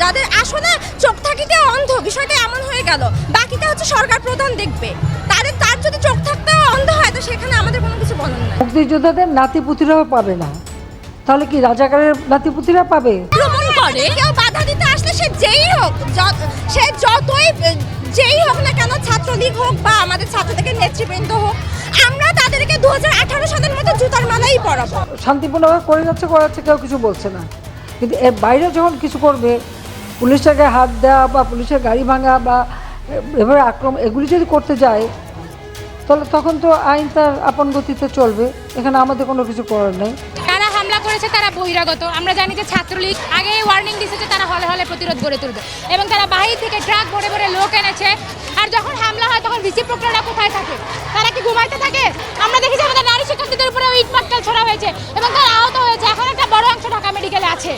যাদের আসলে চোখ থাকিতে অন্ধ, বিষয়টা এমন হয়ে গেল, বাকিটা হচ্ছে সরকার প্রধান দেখবে। তার যদি চোখ থাকতে অন্ধ হয়, তো সেখানে আমাদের কোনো কিছু বলার নাই। মুক্তিযোদ্ধাদের নাতিপুতিরাও পাবে না, তাহলে কি রাজাকারের নাতিপুতিরা পাবে? ভ্রমণ করে কেউ বাধা দিতে আসলে সে যেই হোক, সে যতই যেই হোক না কেন, ছাত্রলীগ হোক বা আমাদের ছাত্রদের নেতৃবৃন্দ হোক, আমরা তাদেরকে 2018 সালের মতো জুতার মালাই পরাবো। শান্তিপূর্ণভাবে করাচ্ছে, কেউ কিছু বলছে না, কিন্তু এর বাইরে যখন কিছু করবে, পুলিশের গায়ে হাত দেওয়া বা পুলিশের গাড়ি ভাঙা বা এভাবে আক্রমণ, এগুলি যদি করতে যায়, তাহলে তখন তো আইন তার আপন গতিতে চলবে। এখানে আমাদের কোনো কিছু করার নেই। যারা হামলা করেছে তারা বহিরাগত। আমরা জানি যে ছাত্রলীগ আগে ওয়ার্নিং দিয়েছে যে তারা হলে হলে প্রতিরোধ গড়ে তুলবে, এবং তারা বাহির থেকে ট্রাক ভরে ভরে লোক এনেছে। আর যখন হামলা হয় তখন ভিসি প্রক্রিয়ারা কোথায় থাকে? তারা কি ঘুমাইতে থাকে? আমরা দেখি যে আমাদের নারী শিক্ষার্থীদের উপরে ইট পাটকেল ছোড়া হয়েছে এবং তারা আহত হয়েছে। এখন একটা বড় অংশ ঢাকা মেডিকেলে আছে।